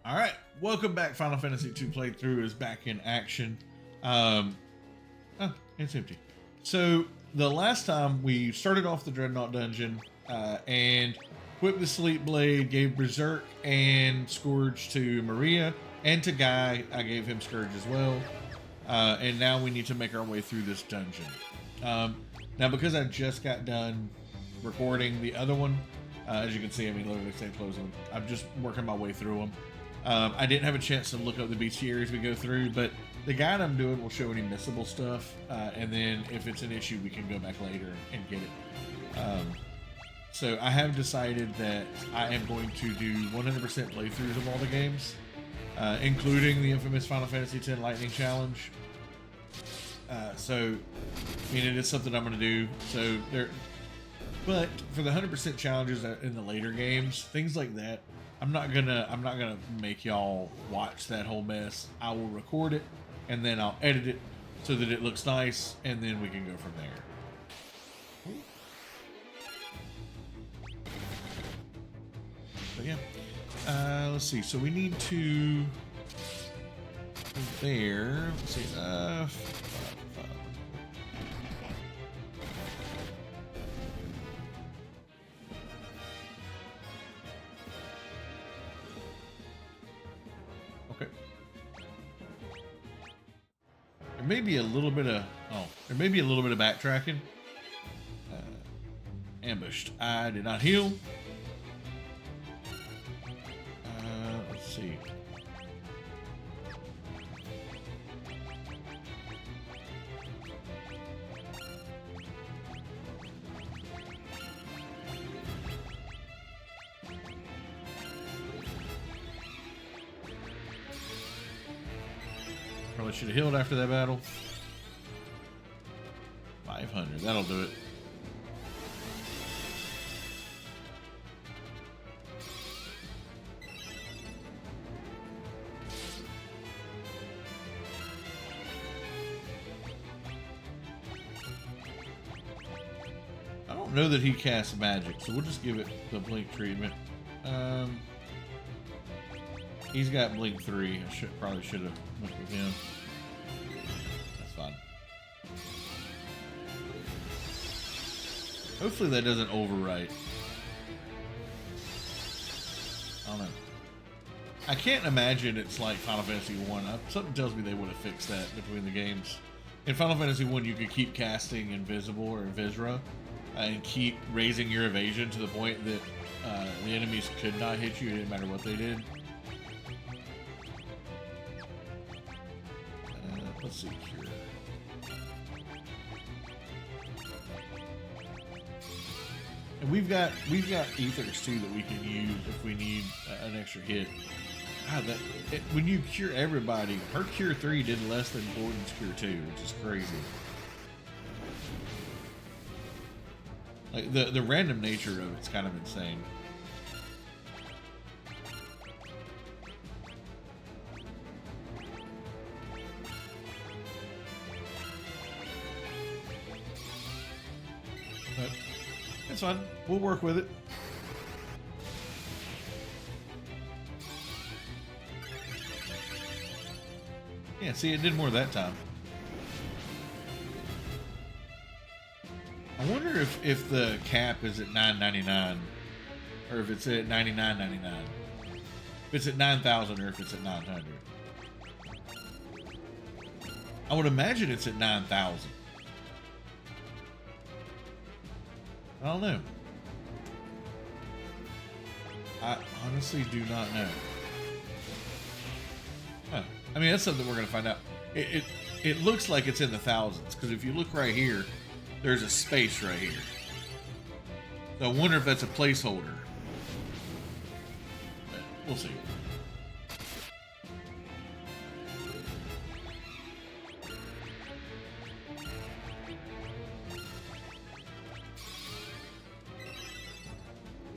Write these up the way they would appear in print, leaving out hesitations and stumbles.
All right, welcome back. Final Fantasy II playthrough is back in action. Oh, it's empty. So the last time we started off the Dreadnought dungeon and equipped the Sleep Blade, gave Berserk and Scourge to Maria, and to Guy, I gave him Scourge as well. And now we need to make our way through this dungeon. Now, because I just got done recording the other one, as you can see, I mean, literally same closing. I'm just working my way through them. I didn't have a chance to look up the bestiaries we go through, but the guide I'm doing will show any missable stuff, and then if it's an issue, we can go back later and get it. So I have decided that I am going to do 100% playthroughs of all the games, including the infamous Final Fantasy X Lightning Challenge. So, I mean, it is something I'm going to do. So but for the 100% challenges in the later games, things like that, I'm not gonna make y'all watch that whole mess. I will record it and then I'll edit it so that it looks nice, and then we can go from there. But yeah, let's see. So we need to go there. Let's see. Okay. There may be a little bit of backtracking. Ambushed. I did not heal. Let's see. Probably should have healed after that battle. 500. That'll do it. I don't know that he casts magic, so we'll just give it the blink treatment. He's got blink 3. I probably should have went with him. That's fine. Hopefully that doesn't overwrite. I don't know. I can't imagine it's like Final Fantasy I. Something tells me they would have fixed that between the games. In Final Fantasy I, you could keep casting Invisible or Invisra and keep raising your evasion to the point that the enemies could not hit you. It didn't matter what they did. Let's see here. And we've got ethers too that we can use if we need an extra hit. God, when you cure everybody, her cure 3 did less than Gordon's cure 2, which is crazy. Like the random nature of it's kind of insane. But it's fine. We'll work with it. Yeah, see, it did more that time. I wonder if the cap is at $9.99 or if it's at $99.99. If it's at 9,000 or if it's at 900. I would imagine it's at 9,000. I don't know. I honestly do not know. Huh. I mean, that's something we're going to find out. It looks like it's in the thousands, because if you look right here, there's a space right here. So I wonder if that's a placeholder. But we'll see.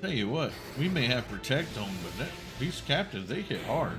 Tell you what, we may have Protect on, but these captives, they hit hard.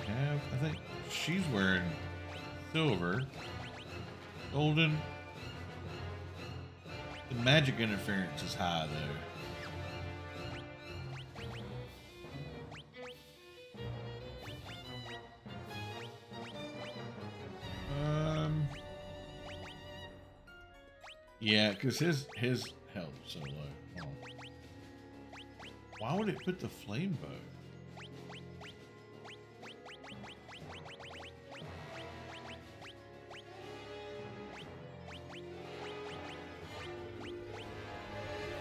have? I think she's wearing silver. Golden. The magic interference is high though. Yeah, because his health is so low. Oh. Why would it put the flame bow?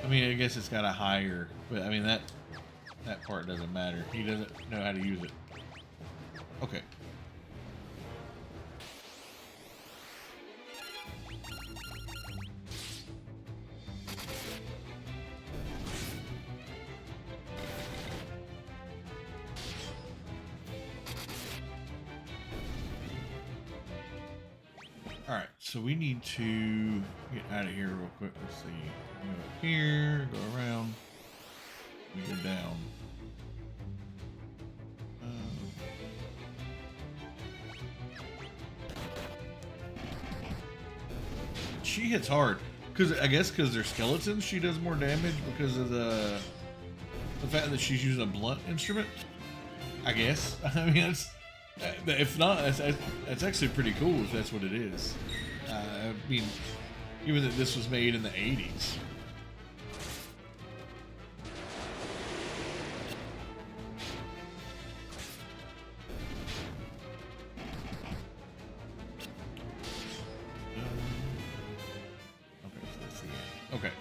I mean, I guess it's got a higher, but I mean that part doesn't matter. He doesn't know how to use it. Okay. Alright, so we need to get out of here real quick. Let's see. Go up here, go around, we go down. She hits hard. I guess because they're skeletons, she does more damage because of the fact that she's using a blunt instrument. I guess. I mean, if not, that's actually pretty cool if that's what it is. I mean, given that this was made in the 80s. Okay, so that's the end. Okay.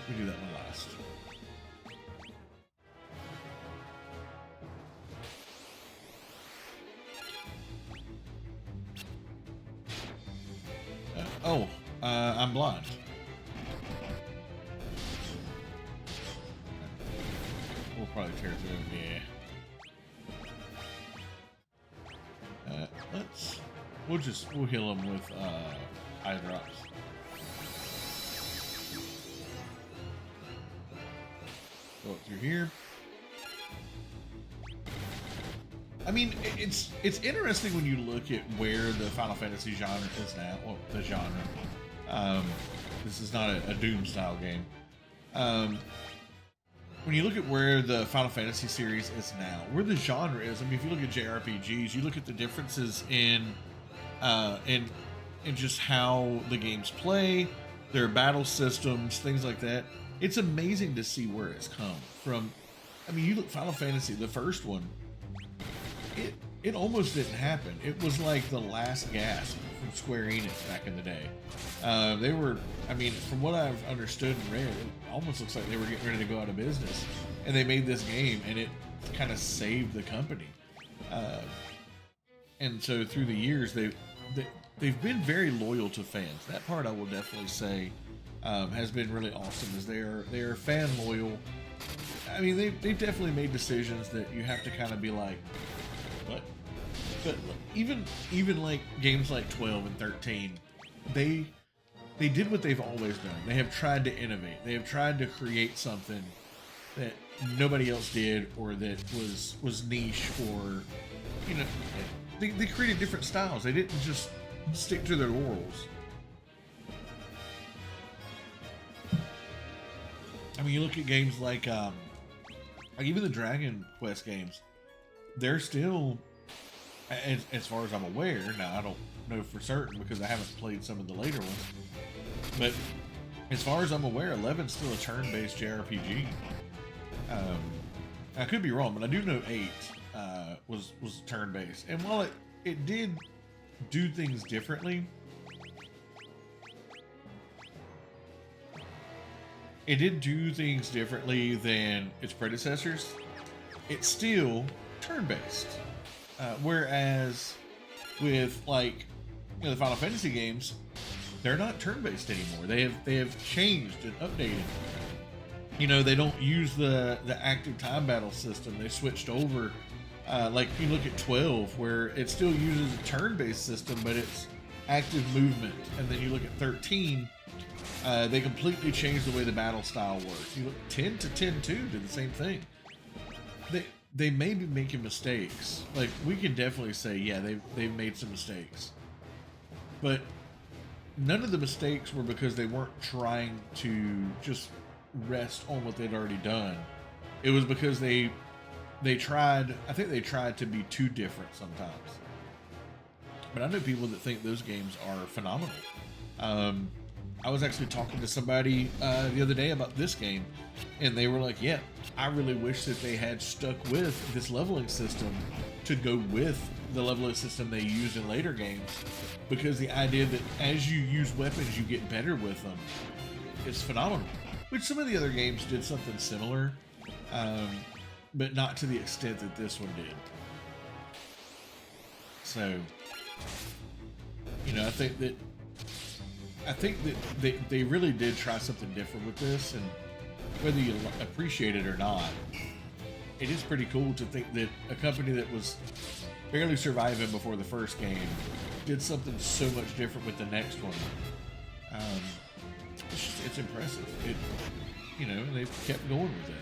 We do that one last. I'm blind. We'll probably tear through it, yeah. We'll heal him with eye drops. Go up through here. I mean, it's interesting when you look at where the Final Fantasy genre is now. Well, the genre. This is not a Doom style game. When you look at where the Final Fantasy series is now, where the genre is. I mean, if you look at JRPGs, you look at the differences in just how the games play, their battle systems, things like that. It's amazing to see where it's come from. I mean, you look Final Fantasy, the first one. It almost didn't happen. It was like the last gasp from Square Enix back in the day. They were, I mean, from what I've understood and read, it almost looks like they were getting ready to go out of business. And they made this game, and it kind of saved the company. And so through the years, they've been very loyal to fans. That part I will definitely say has been really awesome, is they are fan loyal. I mean, they've definitely made decisions that you have to kind of be like, what? But even like games like 12 and 13, they did what they've always done. They have tried to innovate. They have tried to create something that nobody else did, or that was niche, or they created different styles. They didn't just stick to their laurels. I mean, you look at games like even the Dragon Quest games. They're still, as far as I'm aware, now I don't know for certain because I haven't played some of the later ones, but as far as I'm aware, 11's still a turn-based JRPG. I could be wrong, but I do know 8 was turn-based, and while it did do things differently, than its predecessors. It's still turn-based, whereas with the Final Fantasy games, they're not turn-based anymore. They have changed and updated. They don't use the active time battle system. They switched over. Like you look at 12, where it still uses a turn-based system, but it's active movement. And then you look at 13, they completely changed the way the battle style works. You look 10 to 10-2 did the same thing. they may be making mistakes. Like, we can definitely say, yeah, they've made some mistakes. But none of the mistakes were because they weren't trying to just rest on what they'd already done. It was because they tried, I think they tried to be too different sometimes. But I know people that think those games are phenomenal. I was actually talking to somebody the other day about this game, and they were like, yeah, I really wish that they had stuck with this leveling system to go with the leveling system they used in later games, because the idea that as you use weapons, you get better with them is phenomenal. Which some of the other games did something similar, but not to the extent that this one did. So, you know, I think that they really did try something different with this, and whether you appreciate it or not, it is pretty cool to think that a company that was barely surviving before the first game did something so much different with the next one. It's impressive. You know, they've kept going with it.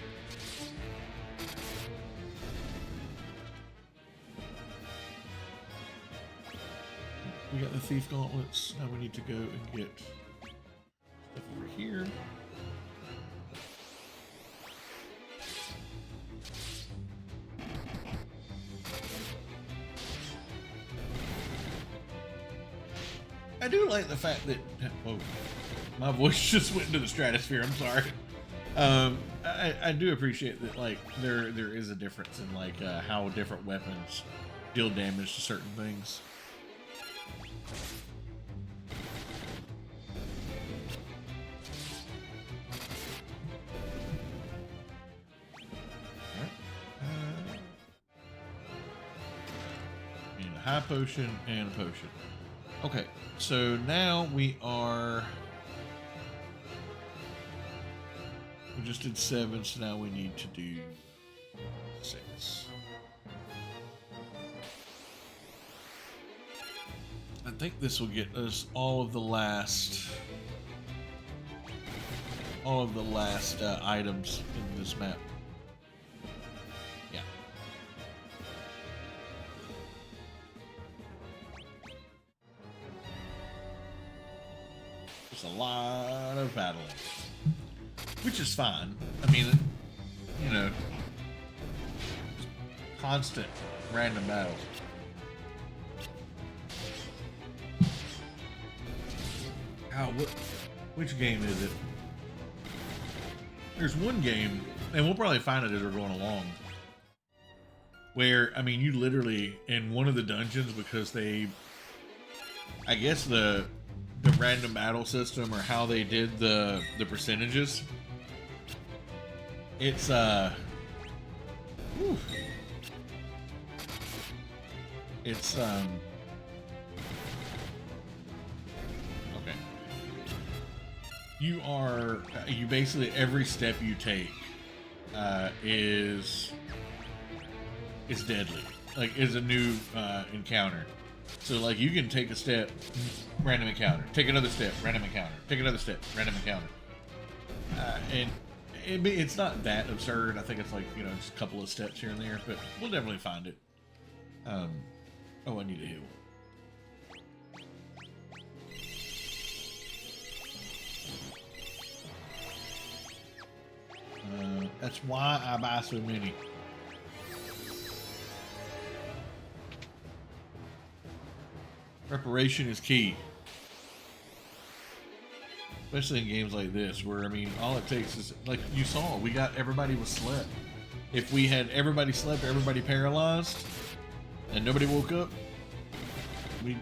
We got the Thief Gauntlets. Now we need to go and get stuff over here. I do like the fact that, whoa, my voice just went into the stratosphere. I'm sorry. I do appreciate that, like, there is a difference in, like, how different weapons deal damage to certain things. And a high potion and a potion. Okay, so now we just did 7, so now we need to do 6. I think this will get us all of the last items in this map. Yeah. There's a lot of battling, which is fine. I mean, you know, constant random battles. Which game is it? There's one game, and we'll probably find it as we're going along, where, I mean, you literally, in one of the dungeons, because I guess the random battle system, or how they did the percentages, it's, whew. It's, okay. You basically, every step you take, is deadly. Like, is a new, encounter. So, like, you can take a step, random encounter. Take another step, random encounter. Take another step, random encounter. And it's not that absurd. I think it's like, you know, just a couple of steps here and there, but we'll definitely find it. Oh, I need a heal. That's why I buy so many. Preparation is key. Especially in games like this, where, I mean, all it takes is, like you saw, everybody was slept. If we had everybody slept, everybody paralyzed, and nobody woke up, we'd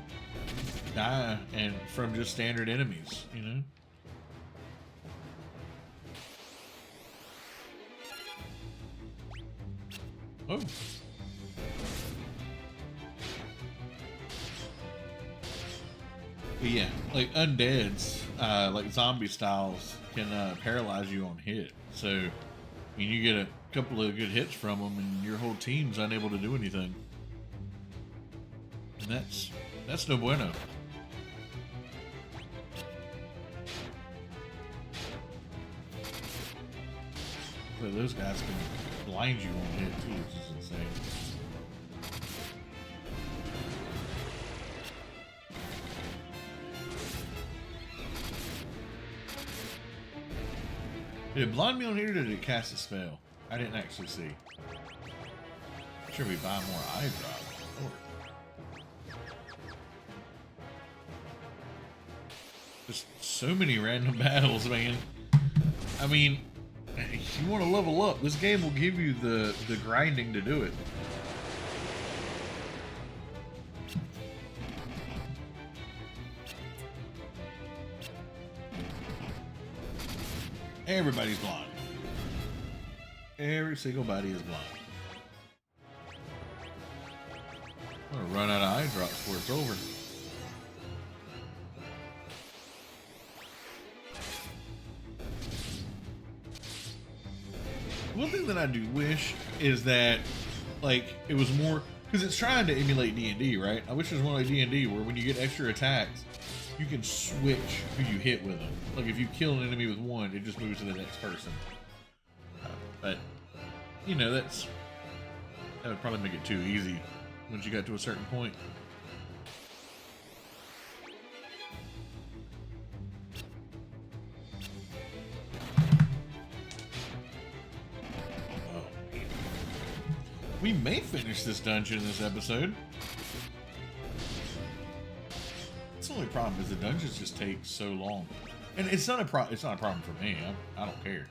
die, and from just standard enemies, you know? Oh. But yeah, like undeads, like zombie styles, can paralyze you on hit. So, I mean, you get a couple of good hits from them, and your whole team's unable to do anything. And that's no bueno. So those guys can lines you won't hit too, which is insane. Did it blind me on here or did it cast a spell? I didn't actually see. Should we buy more eye drops? Just so many random battles, man. I mean, if you want to level up, this game will give you the grinding to do it. Everybody's blind. Every single body is blind. I'm gonna run out of eye drops before it's over. One thing that I do wish is that, like, it was more, because it's trying to emulate D&D, right? I wish it was more like D&D where when you get extra attacks, you can switch who you hit with them. Like, if you kill an enemy with one, it just moves to the next person. But, you know, that would probably make it too easy once you got to a certain point. Oh, man. We may finish this dungeon in this episode. The only problem is the dungeons just take so long, and it's not a problem for me. I don't care,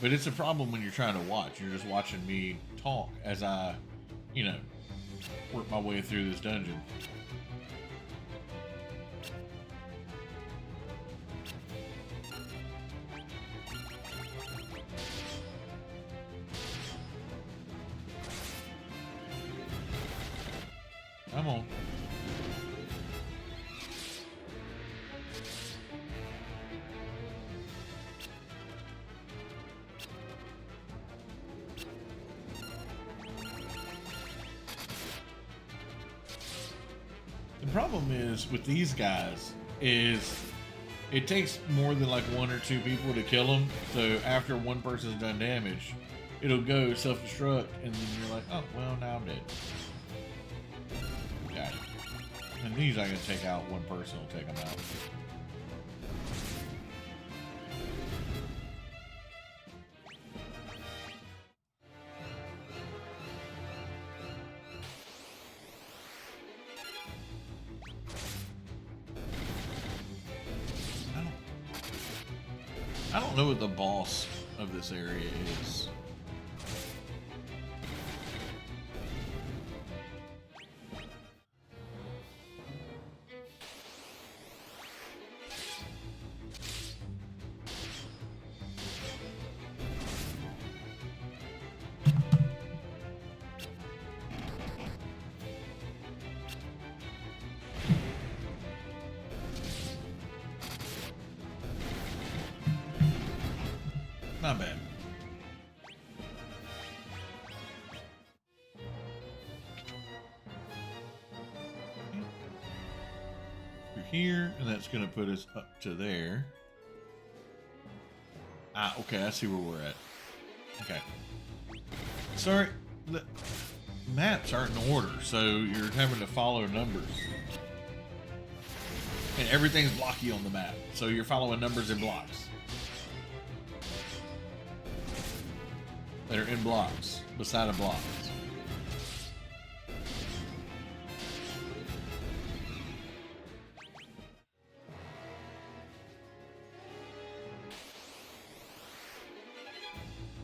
but it's a problem when you're trying to watch. You're just watching me talk as I, you know, work my way through this dungeon. Come on. The problem is with these guys is it takes more than like 1 or 2 people to kill them. So after one person's done damage, it'll go self-destruct, and then you're like, oh well, now I'm dead. Got it. And these I can take out. One person will take them out. I don't know what the boss of this area is. Not bad. We're here, and that's going to put us up to there. Ah, okay, I see where we're at. Okay. Sorry, the maps aren't in order, so you're having to follow numbers. And everything's blocky on the map, so you're following numbers and blocks. That are in blocks, beside of blocks.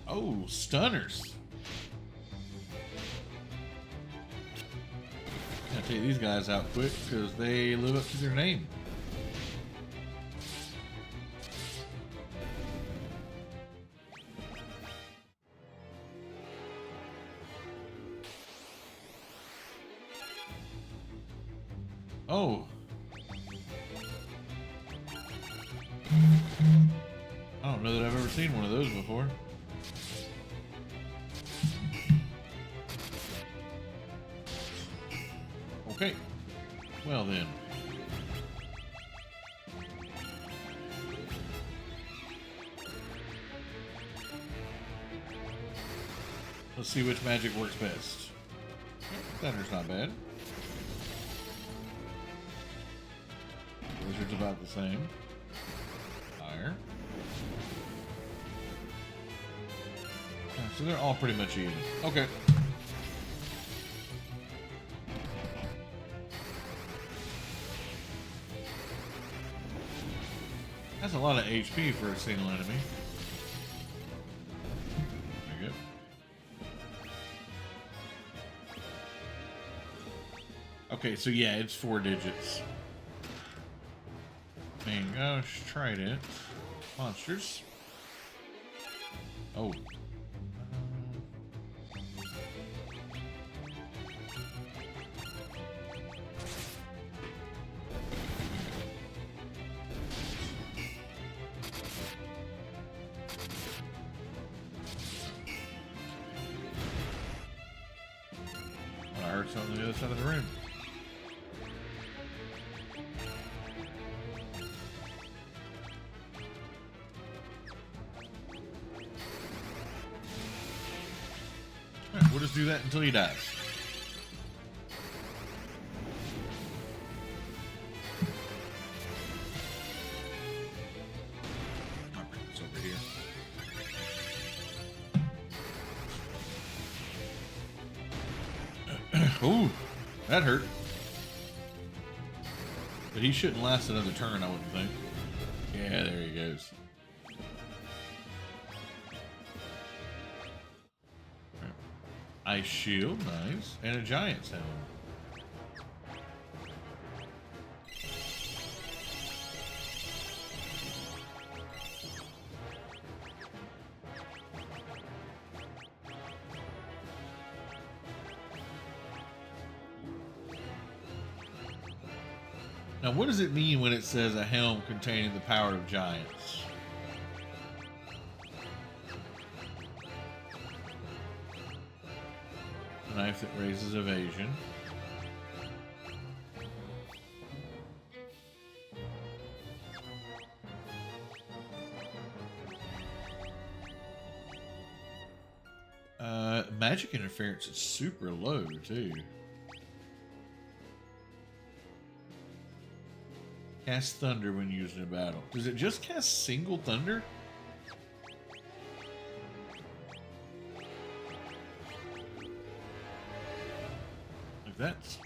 Oh, stunners. Gotta take these guys out quick because they live up to their name. Oh. I don't know that I've ever seen one of those before. Okay. Well then. Let's see which magic works best. Thunder's not bad. Wizard's about the same. Fire. So they're all pretty much even. Okay. That's a lot of HP for a single enemy. There you go. Okay, so yeah, it's 4 digits. Main gosh, trident. Monsters. Oh. I heard something on the other side of the room. Alright, we'll just do that until he dies. I'll bring this over here. Ooh, that hurt. But he shouldn't last another turn, I wouldn't think. Yeah, there he goes. Right. Ice shield, nice. And a giant's helm. Now, what does it mean when it says a helm containing the power of giants? A knife that raises evasion. Magic interference is super low, too. Cast thunder when used in a battle. Does it just cast single thunder? Like that's...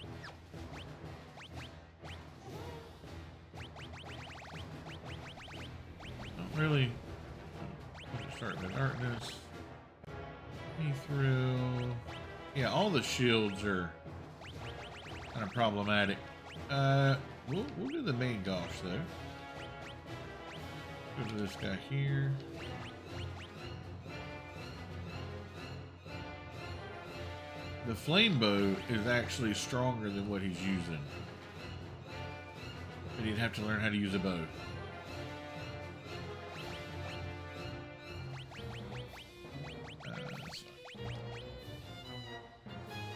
Not really. Start in the darkness. Me through. Yeah, all the shields are kind of problematic. We'll do the main gosh though. Go to this guy here. The flame bow is actually stronger than what he's using. But he'd have to learn how to use a bow.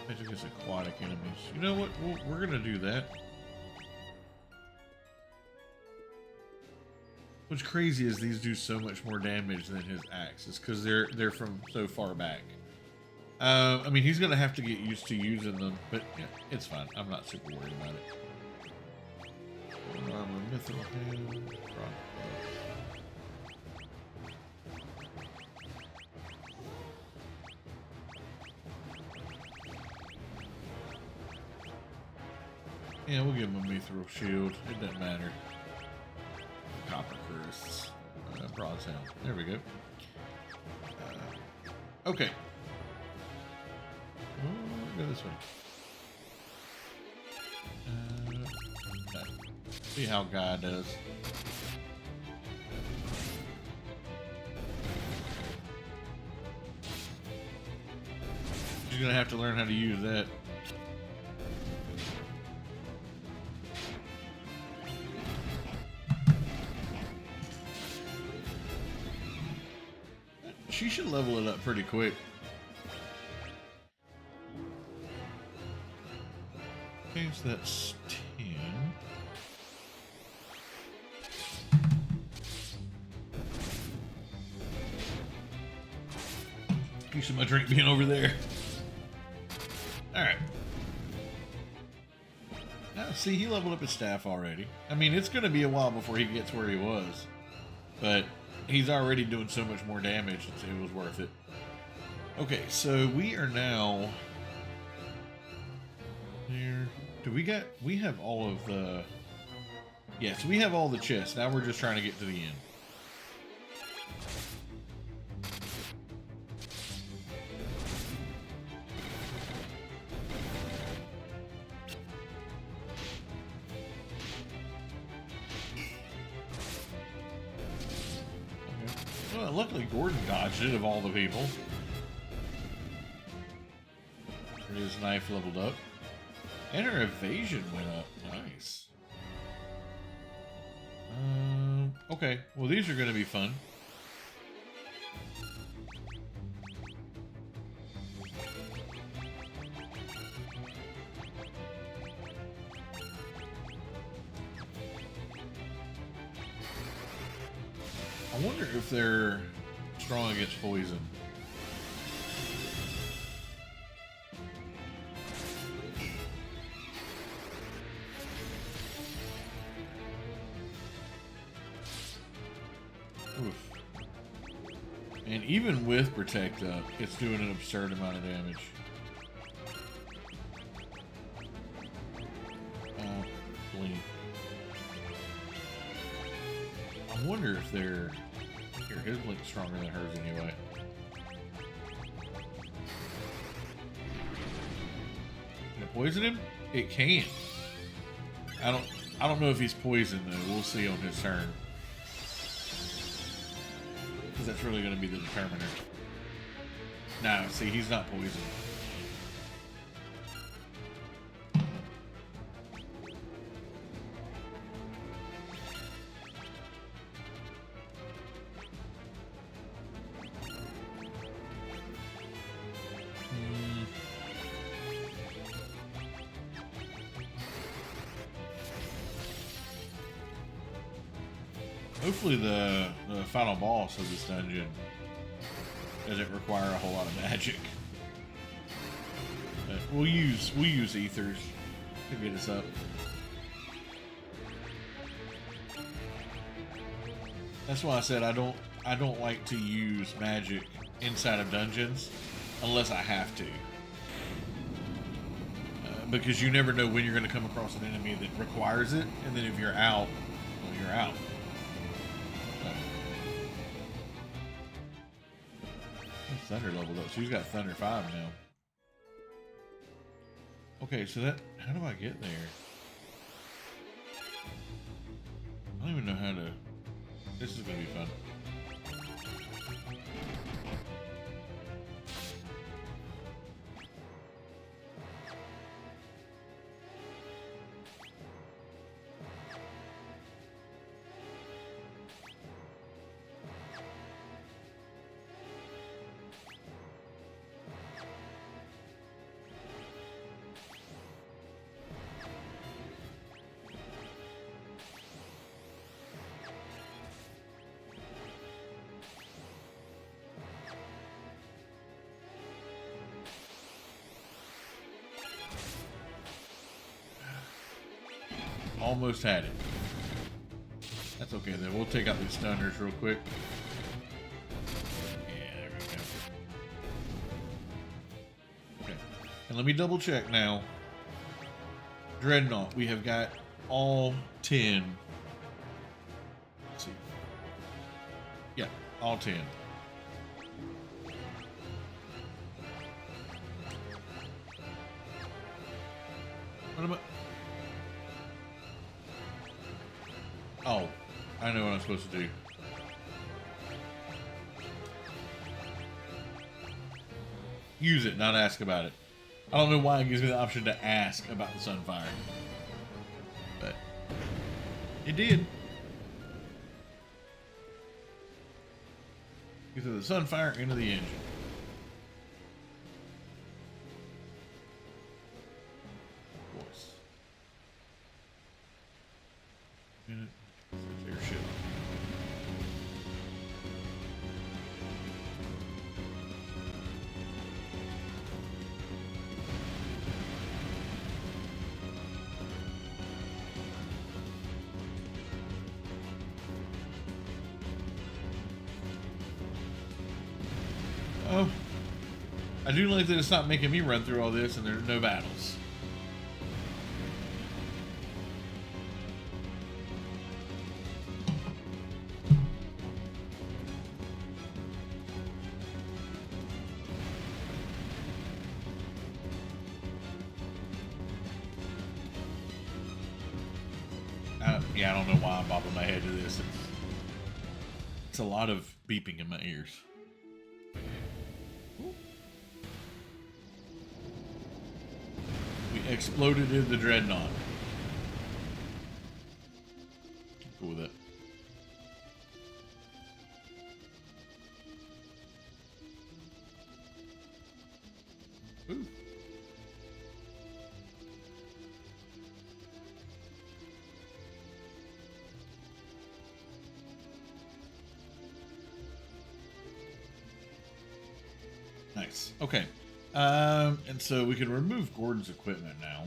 Magic is aquatic enemies. You know what? We're gonna do that. What's crazy is these do so much more damage than his axes because they're from so far back. I mean, he's gonna have to get used to using them, but yeah, it's fine. I'm not super worried about it. Armor, mithril helm, yeah, we'll give him a mithril shield. It doesn't matter. Copper crusts, bronze helm. There we go. Okay. Go this way. Okay. See how Guy does. She's gonna have to learn how to use that. She should level it up pretty quick. Okay, so that's 10. He used to my drink being over there. Alright. Now, see, he leveled up his staff already. I mean, it's going to be a while before he gets where he was. But he's already doing so much more damage, it was worth it. Okay, so we are now... Here. We have all of the... Yes, we have all the chests. Now we're just trying to get to the end. Well, luckily Gordon dodged it of all the people. His knife leveled up. And her evasion went up. Nice. Okay. Well, these are going to be fun. I wonder if they're strong against poison. Oof. And even with Protect Up, it's doing an absurd amount of damage. Blink. I wonder if they're... Here, his blink's stronger than hers anyway. Can it poison him? It can. I don't know if he's poisoned though. We'll see on his turn. Because that's really going to be the determiner. No, see, he's not poisoned. Hopefully the final boss of this dungeon doesn't require a whole lot of magic. But we'll use ethers to get us up. That's why I said I don't like to use magic inside of dungeons unless I have to. Because you never know when you're going to come across an enemy that requires it, and then if you're out, well, you're out. Thunder leveled up. She's got Thunder 5 now. Okay, so that... How do I get there? I don't even know how to... This is going to be fun. Almost had it. That's okay then. We'll take out these stunners real quick. Yeah, there we go. Okay. And let me double check now. Dreadnought, we have got all 10. Let's see. Yeah, all 10. What about... Oh, I know what I'm supposed to do. Use it, not ask about it. I don't know why it gives me the option to ask about the Sunfire. But it did. You threw the Sunfire into the engine. Voice. Airship. do like that it's not making me run through all this and there's no battles. Yeah, I don't know why I'm bobbing my head to this. It's a lot of beeping in my ears. We exploded in the Dreadnought. Cool with it. Ooh. Nice. Okay. And so we can remove Gordon's equipment now.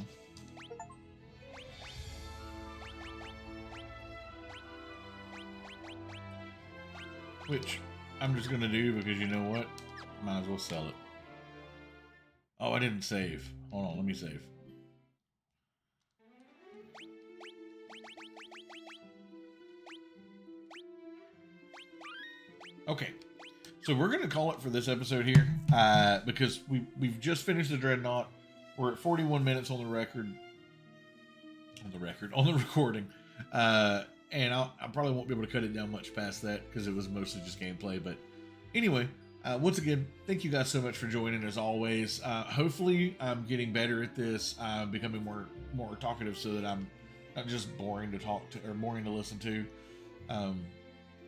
Which I'm just going to do because you know what? Might as well sell it. Oh, I didn't save. Hold on, let me save. Okay. So we're going to call it for this episode here, because we've just finished the Dreadnought. We're at 41 minutes on the recording. And I probably won't be able to cut it down much past that because it was mostly just gameplay. But anyway, once again, thank you guys so much for joining as always. Hopefully I'm getting better at this. I'm becoming more talkative so that I'm not just boring to talk to or boring to listen to.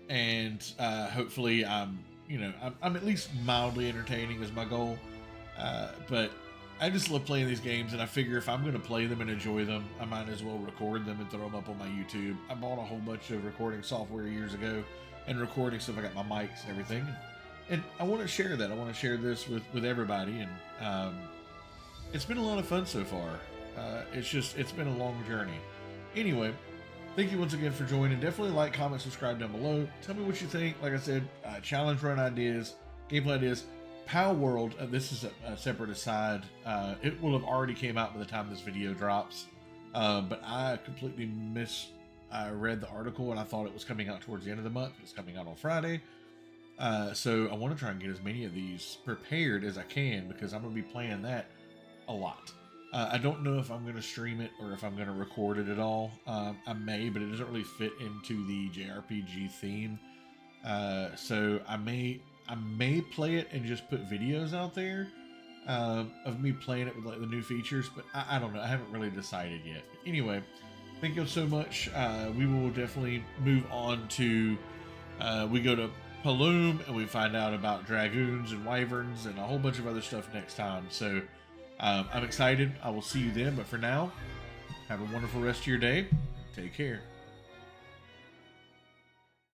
And hopefully I'm at least mildly entertaining is my goal. But I just love playing these games, and I figure if I'm going to play them and enjoy them, I might as well record them and throw them up on my YouTube. I bought a whole bunch of recording software years ago and recording stuff. I got my mics and everything. And I want to share that. I want to share this with everybody. And it's been a lot of fun so far. It's been a long journey. Anyway, thank you once again for joining. Definitely like, comment, subscribe down below. Tell me what you think. Like I said, challenge run ideas, gameplay ideas. POW World, this is a separate aside. It will have already came out by the time this video drops. But I completely misread the article, and I thought it was coming out towards the end of the month. It's coming out on Friday. So I want to try and get as many of these prepared as I can because I'm going to be playing that a lot. I don't know if I'm going to stream it or if I'm going to record it at all. I may, but it doesn't really fit into the JRPG theme. So I may play it and just put videos out there of me playing it with like the new features, but I don't know. I haven't really decided yet. But anyway, thank you so much. We will definitely move on to, we go to Paloom and we find out about dragoons and wyverns and a whole bunch of other stuff next time. So I'm excited. I will see you then. But for now, have a wonderful rest of your day. Take care.